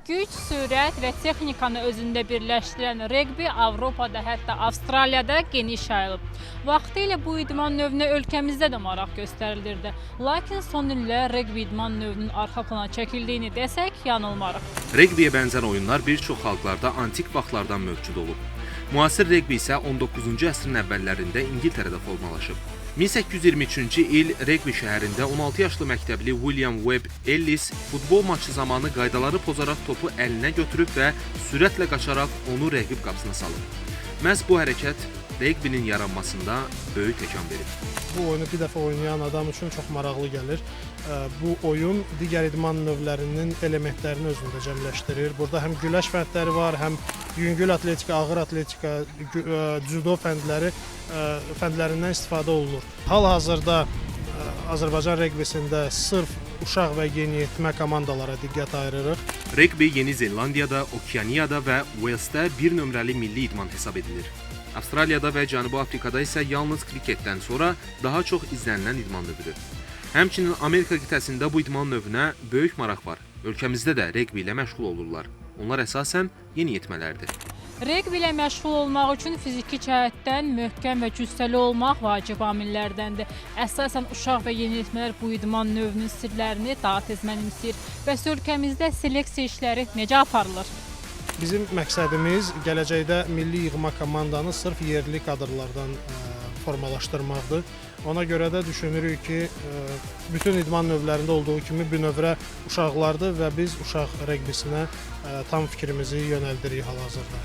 Güc, sürət və texnikanı özündə birləşdirən reqbi Avropada, hətta Avstraliyada geniş yayılıb. Vaxtilə bu idman növünə ölkəmizdə də maraq göstərilirdi. Lakin son illər reqbi idman növünün arxa plana çəkildiyini desək, yanılmarıq. Reqbiyə bənzər oyunlar bir çox xalqlarda antik vaxtlardan mövcud olub. Müasir reqbi isə 19-cu əsrin əvvəllərində İngiltərədə formalaşıb. 1823-cü il Reqbi şəhərində 16 yaşlı məktəbli William Webb Ellis futbol maçı zamanı qaydaları pozaraq topu əlinə götürüb və sürətlə qaçaraq onu rəqib qapısına salıb. Məhz bu hərəkət reqbinin yaranmasında böyük təkan verib. Bu oyunu bir dəfə oynayan adam üçün çox maraqlı gəlir. Bu oyun digər idman növlərinin elementlərini özündə cəmləşdirir. Burada həm güləş fəndləri var, həm yüngül atletika, ağır atletika, cüdo fəndlərindən istifadə olunur. Hal-hazırda Azərbaycan reqbisində sırf uşaq və yeniyetmə komandalara diqqət ayırırıq. Reqbi Yeni Zelandiyada, Okeaniyada və Walesdə bir nömrəli milli idman hesab edilir. Avstraliyada və Cənubi Afrikada isə yalnız kriketdən sonra daha çox izlənilən idman növüdür. Həmçinin Amerika qitəsində bu idman növünə böyük maraq var. Ölkəmizdə də reqbi ilə məşğul olurlar. Onlar əsasən yeniyetmələrdir. Reqbi ilə məşğul olmaq üçün fiziki cəhətdən möhkəm və cüssəli olmaq vacib amillərdəndir. Əsasən uşaq və yeniyetmələr bu idman növünün sirlərini daha tez mənimsəyir. Bəs ölkəmizdə seleksiya işləri necə aparılır? Bizim məqsədimiz gələcəkdə milli yığma komandanı sırf yerli kadrlardan formalaşdırmaqdır. Ona görə də düşünürük ki, bütün idman növlərində olduğu kimi bünövrə uşaqlardır və biz uşaq reqbisinə tam fikrimizi yönəldirik hal-hazırda.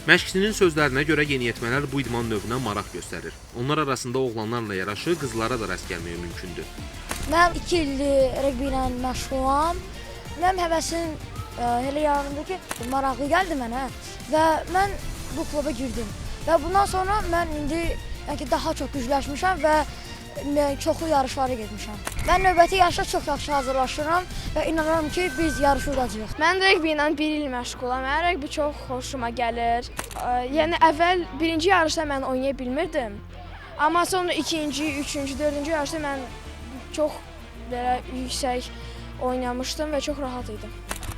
Məşqçinin sözlərinə görə yeniyetmələr bu idman növünə maraq göstərir. Onlar arasında oğlanlarla yaraşı qızlara da rast gəlməyə mümkündür. Mən 2 ildir reqbi ilə məşğulam. Mənim həvəsim elə yarandı ki, maraqlı gəldi mənə və mən bu kluba girdim. Və bundan sonra mən indi daha çox gücləşmişəm və çoxlu yarışlara getmişəm. Mən növbəti yarışa çox yaxşı hazırlaşıram və inanıram ki, biz yarışı udacağıq. Mən reqbi ilə 1 il məşğulam. Mən reqbi çox xoşuma gəlir. Yəni əvvəl birinci yarışda mən oynaya bilmirdim. Amma sonra ikinci, üçüncü, dördüncü yarışda mən çox belə yüksək oynamışdım və çox rahat idim.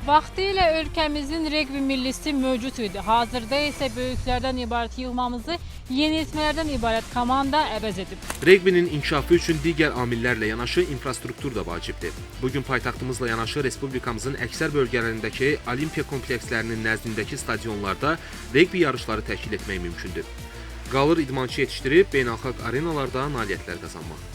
Vaxtilə ölkəmizin reqbi millisi mövcud idi. Hazırda isə böyüklərdən ibarət yığmamızı yeniyetmələrdən ibarət komanda əvəz edib. Reqbinin inkişafı üçün digər amillərlə yanaşı infrastruktur da vacibdir. Bugün paytaxtımızla yanaşı respublikamızın əksər bölgələrindəki olimpiya komplekslərinin nəzdindəki stadionlarda reqbi yarışları təşkil etmək mümkündür. Qalır idmançı yetişdirib beynəlxalq arenalarda nailiyyətlər qazanmaq.